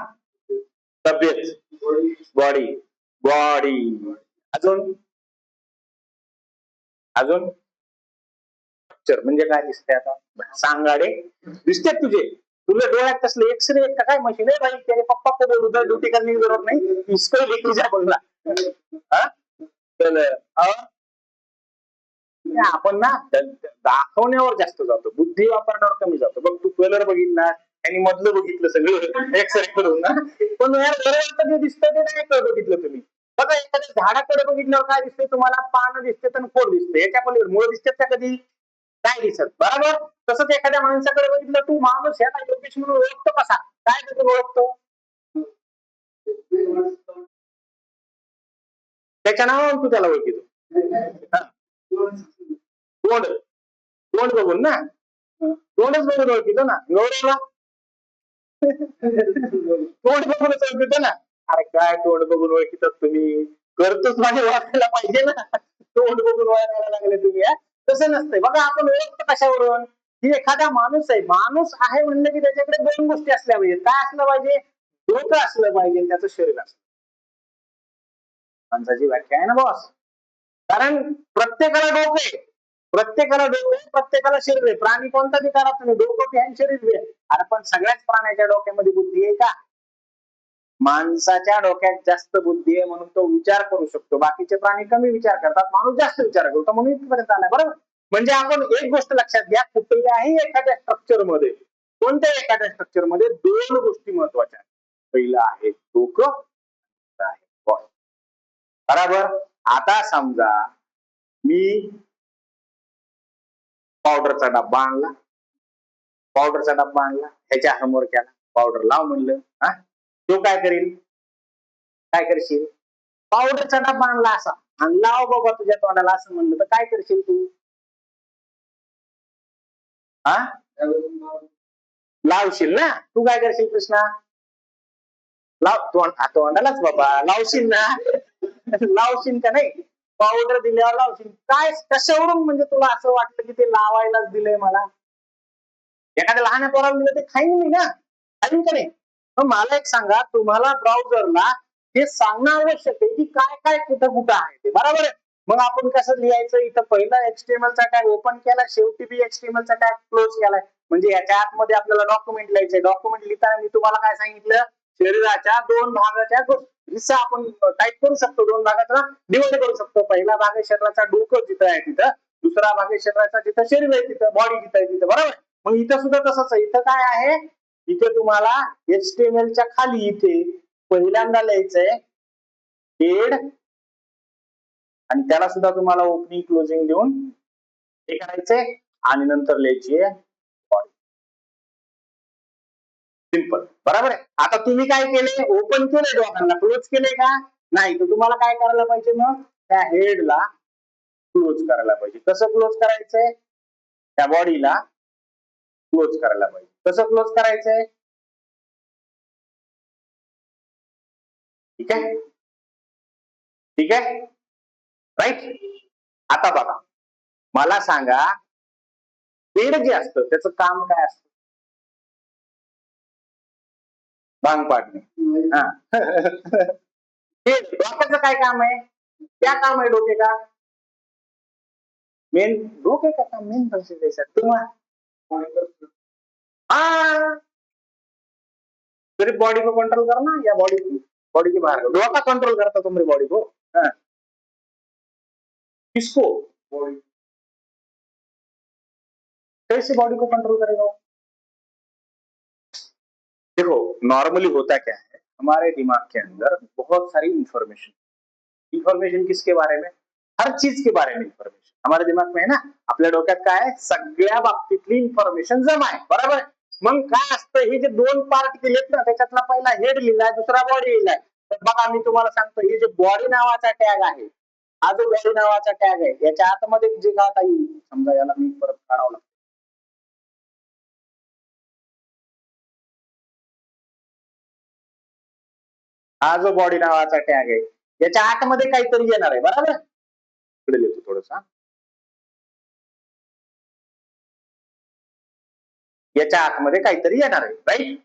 तब्येत, बॉडी, बॉडी. अजून अजून म्हणजे काय दिसतंय? आता सांगाडे दिसतात तुझे. तुला डोळ्यात कसले एक्सरे का काय मशीन आहे भाई? त्याने पप्पा कडे उधर ड्युटी करने की जरूरत नाही, इसको लेके जा बोलला. हा, आपण ना दाखवण्यावर जास्त जातो, बुद्धी वापरण्यावर कमी जातो. बघ तू कलर बघितला आणि मधलं बघितलं सगळं एक्सरे करून ना, पण जे दिसतं ते नाही बघितलं तुम्ही. बघा एखाद्या झाडाकडे बघितल्यावर काय दिसतंय तुम्हाला? पानं दिसते आणि खोड दिसते. याच्या पलीकडे मुळे दिसतात का कधी? काय दिसत, बरोबर? तसंच एखाद्या माणसाकडे बघितलं, तू माणूस ह्याला योगेश म्हणून ओळखतो कसा? काय त्याचं ओळखतो? त्याच्या नावावर तू त्याला ओळखतो. तोंड, तोंड बघून ना, तोंडच बघून ओळखतो ना. गौरवला तोंड बघूनच ओळखतो ना. अरे काय तोंड बघून ओळखतात तुम्ही? करतोच माझे ओळखायला पाहिजे ना. तोंड बघून ओळखायला लागले तुम्ही. तसं नसतंय. बघा आपण ओळखतो कशावरून? की एखादा माणूस आहे, माणूस आहे म्हणलं की त्याच्याकडे दोन गोष्टी असल्या पाहिजे. काय असलं पाहिजे? डोकं असलं पाहिजे आणि त्याचं शरीर असलं. माणसाची व्याख्या आहे ना बॉस. कारण प्रत्येकाला डोकं आहे, प्रत्येकाला डोकं आहे, प्रत्येकाला शरीर आहे. प्राणी कोणता बी करा तुम्ही, डोकं बी आहे शरीर बी आहे. अरे पण सगळ्याच प्राण्याच्या डोक्यामध्ये बुद्धी आहे का? माणसाच्या डोक्यात जास्त बुद्धी आहे म्हणून तो विचार करू शकतो. बाकीचे प्राणी कमी विचार करतात, माणूस जास्त विचार करतो म्हणून इथपर्यंत आलाय, बरोबर? म्हणजे आपण एक गोष्ट लक्षात घ्या, कुठल्याही एखाद्या स्ट्रक्चर मध्ये, कोणत्याही एखाद्या स्ट्रक्चर मध्ये दोन गोष्टी महत्वाच्या आहेत. पहिलं आहे डोकं, दुसरं आहे बॉडी. बरोबर? आता समजा मी पावडरचा डब्बा आणला, पावडरचा डब्बा आणला, ह्याच्या समोर केला, पावडर लाव म्हणलं, हा तो काय करेल, काय करशील, पावडरचा डब्बा आणला असा आणि लाव बाबा तुझ्या तोंडाला असं म्हणलं तर काय करशील तू, हा लावशील ना, तू काय करशील कृष्णा, लाव तोंडालाच बाबा लावशील ना, लावशील का नाही, पावडर दिल्यावर लावशील, काय कशावरून म्हणजे तुला असं वाटलं की ते लावायलाच दिलंय मला, एखाद्या लहान पोराला दिलं ते खाईन मी ना, खाईन का नाही, मग मला एक सांगा, तुम्हाला ब्राउझरला हे सांगणं आवश्यक आहे की काय काय कुठं कुठं आहे ते, बरोबर आहे. मग आपण कसं लिहायचं, इथं पहिला HTML चा टॅग ओपन केला, शेवटी बी HTML चा टॅग क्लोज केलाय, म्हणजे याच्या आतमध्ये आपल्याला डॉक्युमेंट लिहायचंय. डॉक्युमेंट लिहिताना मी तुम्हाला काय सांगितलं, शरीराच्या दोन भागाच्या हिस्सा आपण टाईप करू शकतो, दोन भागाचा डिवाइड करू शकतो. पहिला भाग आहे शरीराचा डोकं जिथं आहे तिथं, दुसरा भाग आहे शरीराचा जिथं शरीर आहे तिथं, बॉडी जिथं आहे तिथं, बरोबर. मग इथं सुद्धा तसंच आहे, इथं काय आहे, इथे तुम्हाला HTML च्या खाली इथे पहिल्यांदा लिहायचंय हेड, आणि त्याला सुद्धा तुम्हाला ओपनिंग क्लोजिंग देऊन हे करायचंय, आणि नंतर लिहायची बॉडी. सिंपल, बरोबर आहे. आता तुम्ही काय केले, ओपन केले डॉक्युमेंटला, क्लोज केले का नाही, तर तुम्हाला काय करायला पाहिजे, मग त्या हेडला क्लोज करायला पाहिजे. कसं क्लोज करायचंय, त्या बॉडीला क्लोज करायला पाहिजे. कसं क्लोज करायचंय, ठीक आहे, ठीक आहे, राईट. आता बघा, मला सांगा, हेड जे असतं त्याचं काम काय असतं, भांग पाडणे. हा हे डोक्याचं काय काम आहे, क्या काम आहे डोके का, मेन डोके का काम, मेन फंक्शन तुम्हाला, हाँ सिर्फ बॉडी को कंट्रोल करना, या बॉडी के बाहर डोका कंट्रोल करता तुम्हारी बॉडी को, हाँ किसको, बॉडी, कैसे बॉडी को कंट्रोल करेगा वो? देखो नॉर्मली होता क्या है, हमारे दिमाग के अंदर बहुत सारी इंफॉर्मेशन, इंफॉर्मेशन किसके बारे में, हर चीज के बारे में इंफॉर्मेशन हमारे दिमाग में है ना, आपल्या डोक्यात काय आहे, सगळ्या बाबतीतली इन्फॉर्मेशन जमा आहे, बरोबर आहे. मग काय असतं, हे जे दोन पार्ट केलेत ना, त्याच्यातला पहिला हेड लिहिलाय, दुसरा बॉडी लिहिलाय. तर बघा मी तुम्हाला सांगतो, हे जे बॉडी नावाचा टॅग आहे, हा जो बॉडी नावाचा टॅग आहे, याच्या आतमध्ये जे काय काही, समजा याला मी परत काढावं लागतं, हा जो बॉडी नावाचा टॅग आहे, याच्या आतमध्ये काहीतरी येणार आहे, बरोबर. इकडे लिहितो थोडसा, याच्या आतमध्ये काहीतरी येणार आहे, राईट.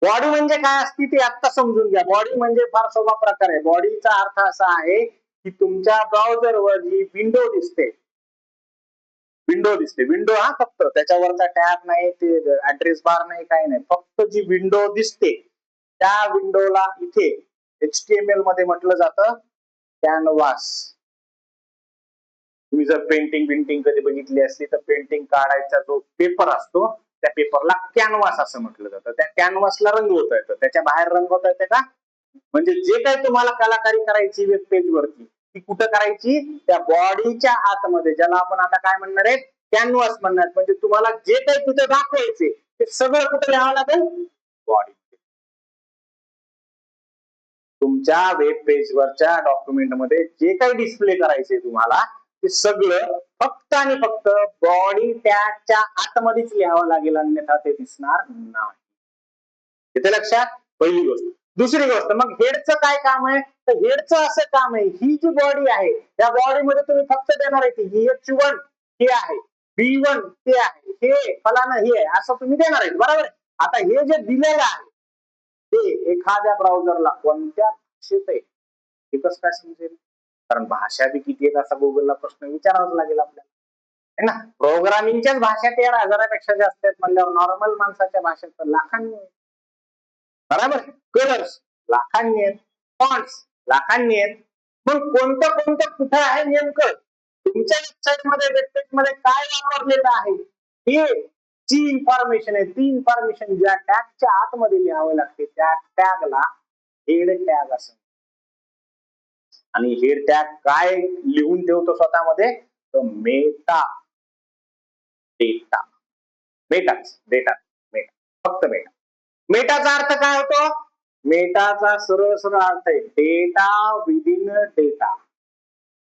बॉडी म्हणजे काय असते ते आता समजून घ्या. बॉडी म्हणजे फार सोपा प्रकार आहे. बॉडीचा अर्थ असा आहे की तुमच्या ब्राउझरवर जी विंडो दिसते, विंडो हा फक्त त्याच्यावरचा टॅब नाही, ते ऍड्रेस बार नाही, काही नाही, फक्त जी विंडो दिसते त्या विंडोला इथे HTML मध्ये म्हटलं जातं कॅनव्हास. तुम्ही जर पेंटिंग कधी बघितली असली तर पेंटिंग काढायचा जो पेपर असतो त्या पेपरला कॅनव्हास असं म्हटलं जातं. त्या कॅनव्हासला रंगवता येतं, त्याच्या बाहेर रंगवता येते का, म्हणजे जे काही तुम्हाला कलाकारी करायची वेब पेज वरती ती कुठं करायची, त्या बॉडीच्या आतमध्ये, ज्याला आपण आता काय म्हणणार आहे, कॅनव्हास म्हणणार. म्हणजे तुम्हाला जे काही तिथे दाखवायचे ते सगळं कुठे लिहावं लागेल, बॉडी. तुमच्या वेब पेजवरच्या डॉक्युमेंट मध्ये जे काही डिस्प्ले करायचे तुम्हाला ते सगळं फक्त आणि फक्त बॉडी टॅगच्या आतमध्येच लिहावं लागेल, अन्यथा ते दिसणार नाही. इथे लक्षात, पहिली गोष्ट. दुसरी गोष्ट, मग हेडचं काय काम आहे, तर हेडचं असं काम आहे, ही जी बॉडी आहे त्या बॉडीमध्ये तुम्ही फक्त देणार आहे की H1 हे आहे, B1 ते आहे, हे फलाना हे आहे, असं तुम्ही देणार आहे, बरोबर. आता हे जे दिलेलं आहे ते एखाद्या ब्राउझरला कोणत्या भाषेत आहे हे कसं काय समजेल, कारण भाषा बी किती आहेत असा गुगलला प्रश्न विचारावाच लागेल आपल्याला, है ना. प्रोग्रामिंगच्याच भाषा 13,000पेक्षा जास्त आहेत म्हणल्यावर नॉर्मल माणसाच्या भाषेत तर लाखांनी आहेत, बरोबर. कलर्स लाखांनी आहेत, फॉन्ट्स लाखांनी आहेत. मग कोणतं कोणतं कुठं आहे नेमकं, तुमच्या वेबसाईट मध्ये वेबपेज मध्ये काय वापरलेलं आहे, हे जी इन्फॉर्मेशन आहे ती इन्फॉर्मेशन ज्या टॅगच्या आतमध्ये लिहावं लागते त्या टॅगला हेड टॅग असं. आणि हेड टॅग काय लिहून ठेवतो स्वतःमध्ये, तर मेटा डेटा. मेटाच डेटा मेटा फक्त मेटा. मेटाचा अर्थ काय होतो? मेटाचा सरळ सरळ अर्थ आहे डेटा विदिन डेटा.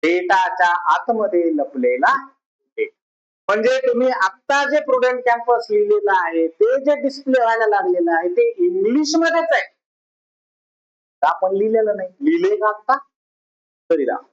डेटाच्या आतमध्ये लपलेला डेटा. म्हणजे तुम्ही आता जे प्रुडंट कॅम्पस लिहिलेलं आहे ते जे डिस्प्ले व्हायला लागलेलं आहे ते इंग्लिश मध्येच आहे. आपण लिहिलेलं नाही. लिहिले का आता? तरी दाखव.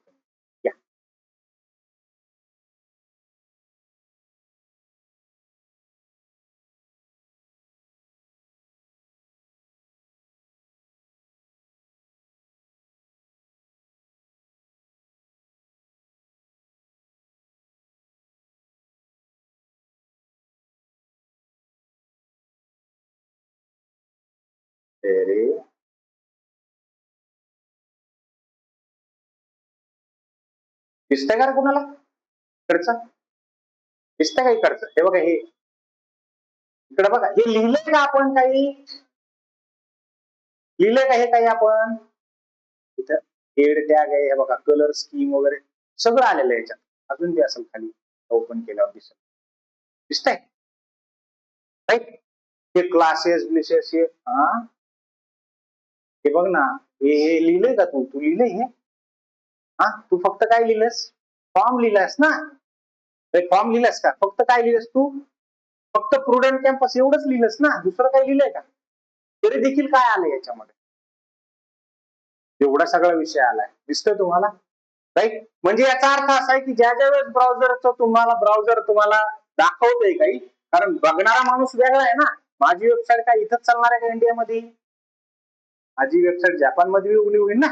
अरे दिसतंय का रे कुणाला इकडचं? दिसतंय का इकडचं? हे बघा हे इकडे बघा हे लिहिलंय का आपण काही? लिहिलंय का हे काही आपण? इथं हेड टॅग आहे हे बघा कलर स्कीम वगैरे सगळं आलेलं आहे याच्यात. अजून बी असेल खाली ओपन केल्यावर दिसेल. दिसतंय? राईट? हे क्लासेस ब्लिसेस हे हे बघ ना हे लिहिलंय का तू लिहिलंय हे? तू फक्त काय लिहिलंस? फॉर्म लिहिलास ना? फॉर्म लिहिलास का? फक्त काय लिहिलंस तू? फक्त प्रुडंट कॅम्पस एवढंच लिहिलंस ना? दुसरं काही लिहिलंय का? तरी देखील काय आलंय याच्यामध्ये? एवढा सगळा विषय आलाय. दिसतोय तुम्हाला? राईट? म्हणजे याचा अर्थ असा आहे की ज्या ज्या वेळेस ब्राउझर तुम्हाला दाखवतोय काही, कारण बघणारा माणूस वेगळा आहे ना. माझी वेबसाईट काय इथंच चालणार आहे का इंडियामध्ये? माझी वेबसाईट जपानमध्ये उघडी होईल ना.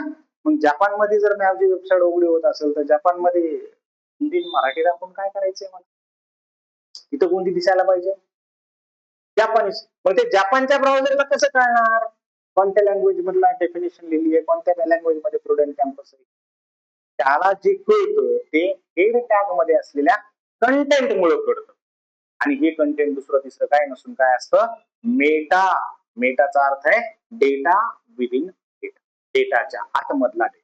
मग जपानमध्ये जर माझी वेबसाईट उघडी होत असेल तर जपानमध्ये हिंदी मराठी दाखवून काय करायचंय मला? इथं कोणती दिसायला पाहिजे? जपानीज. मग ते जपानच्या ब्राउझरला कसं कळणार? कोणत्या लँग्वेज मधला डेफिनेशन लिहिली आहे, कोणत्या लँग्वेज मध्ये प्रुडंट कॅम्पस आहे? त्याला जे कळतं ते हेड टॅग मध्ये असलेल्या कंटेंट मुळे कळतं. आणि हे कंटेंट दुसरं तिसरं काय नसून काय असतं? मेटा. मेटाचा अर्थ आहे डेटा विदिन डेटा. डेटाच्या आतमधला डेटा.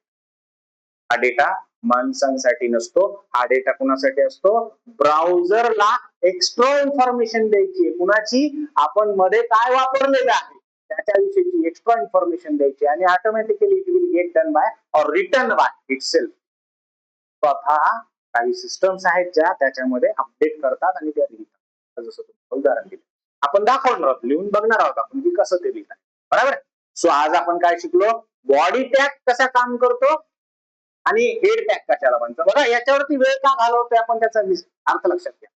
हा डेटा माणसांसाठी नसतो. हा डेटा कुणासाठी असतो? ब्राउझरला एक्स्ट्रा इन्फॉर्मेशन द्यायची आहे. कुणाची? आपण मध्ये काय वापरलेलं आहे त्याच्याविषयीची एक्स्ट्रा इन्फॉर्मेशन द्यायची आणि automatically it will get done by or return by itself. स्वतः काही सिस्टम्स आहेत ज्या त्याच्यामध्ये अपडेट करतात आणि त्या लिहितात. जसं तुम्ही उदाहरण दिलं. आपण दाखवणार आहोत लिहून बघणार आहोत आपण की कसं ते लिहितात. बरोबर. सो आज आपण काय शिकलो? बॉडी टॅग कसा काम करतो आणि हेड टॅग कशाला म्हणतो. बघा याच्यावरती वेळ का घालवतोय आपण त्याचा अर्थ लक्षात घ्या.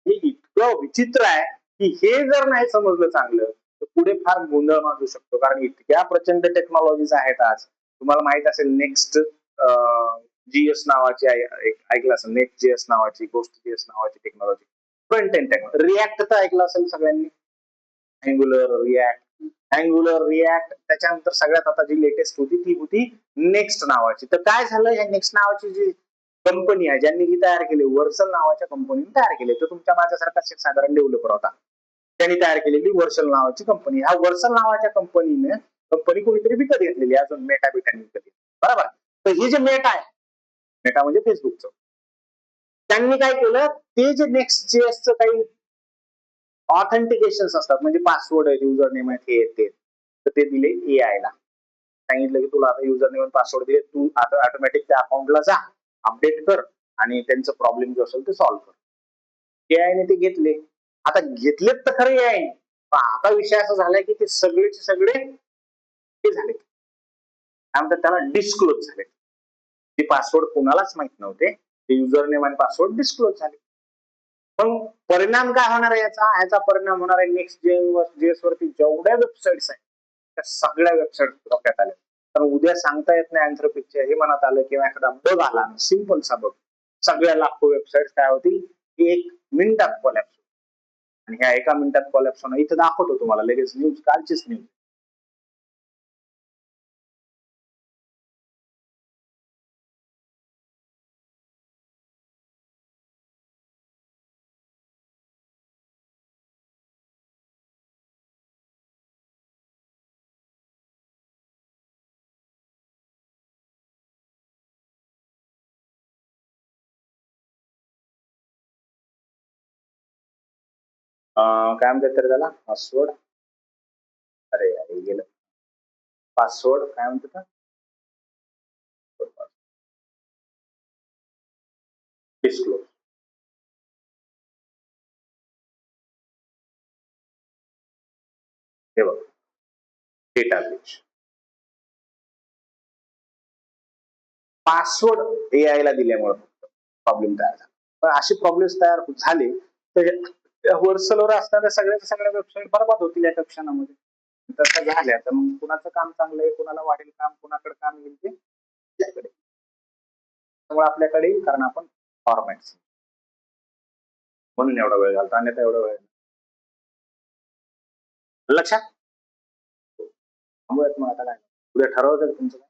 हे इतकं विचित्र आहे की हे जर नाही समजलं चांगलं तर पुढे फार गोंधळ माजू शकतो. कारण इतक्या प्रचंड टेक्नॉलॉजीज आहेत आज. तुम्हाला माहित असेल नेक्स्ट जीएस नावाची ऐकलं असेल. नेक्स्ट जीएस नावाची, गोस्ट जीएस नावाची technology. Front end technology. React तर ऐकलं असेल सगळ्यांनी. अँग्युलर रिॲक्ट त्याच्यानंतर सगळ्यात आता जी लेटेस्ट होती ती होती नेक्स्ट नावाची. तर काय झालं या नेक्स्ट नावाची जी कंपनी आहे ज्यांनी ही तयार केली, वर्सल नावाच्या कंपनीने तयार केली. तर तुमच्या माझ्यासारखाच एक साधारण डेव्हलपर होता, त्यांनी तयार केलेली वर्सल नावाची कंपनी. ह्या वर्सल नावाच्या कंपनी कोणीतरी विकत घेतलेली, अजून मेटा बिटाने विकत घेतली. बरोबर. तर ही जे मेटा आहे, मेटा म्हणजे फेसबुकचं, त्यांनी काय केलं, ते जे नेक्स्ट जीएसचं काही ऑथेंटिकेशन असतात म्हणजे पासवर्ड आहे, युजर नेम आहे, हे ते, तर ते दिले एआय ला. सांगितलं की तुला आता युजर नेम पासवर्ड दिले, तू आता ऑटोमॅटिक त्या अकाउंटला जा, अपडेट कर आणि त्यांचं प्रॉब्लेम जो असेल ते सॉल्व्ह कर. एआय ने ते घेतले. आता घेतलेत तर खरं एआय, पण आता विषय असा झालाय की ते सगळेचे सगळे ते झाले, काय म्हणतात त्याला, डिस्क्लोज झाले. ते पासवर्ड कोणालाच माहित नव्हते, ते युजर नेम आणि पासवर्ड डिस्क्लोज झाले. मग परिणाम काय होणार आहे याचा परिणाम होणार आहे नेक्स्ट जेएस वरती जेवढ्या वेबसाईट्स आहेत त्या सगळ्या वेबसाईट धोक्यात आल्या. कारण उद्या सांगता येत नाही अँथ्रोपिकच्या हे मनात आलं किंवा एखादा बग आला, सिंपलचा बग, सगळ्या लाखो वेबसाईट काय होतील की 1 मिनिटात कोलॅप्स. आणि ह्या 1 मिनिटात कोलॅप्स होणं इथं दाखवतो तुम्हाला लगेच न्यूज, कालचीच न्यूज. काय म्हणतात तर त्याला पासवर्ड. अरे अरे गेलं. पासवर्ड काय म्हणतात डिस्क्लोज. हे बघ डेटा ब्रीच. पासवर्ड एआय ला दिल्यामुळे प्रॉब्लेम तयार झाला. पण असे प्रॉब्लेम तयार झाले तर वर्सलवर असणाऱ्या सगळ्या वेबसाईट बरबाद होतील एका क्षणामध्ये. तसं झाल्या तर मग कुणाचं काम चांगलं आहे, कुणाला वाढेल काम, कुणाकडे काम येईल ते आपल्याकडे. त्यामुळे आपल्याकडे कारण आपण फॉर्मॅट्स म्हणून एवढा वेळ घालतो, अन्यथा एवढा वेळ लक्षात. थांबूयात मग आता काय उद्या ठरवतं तुमचं काय.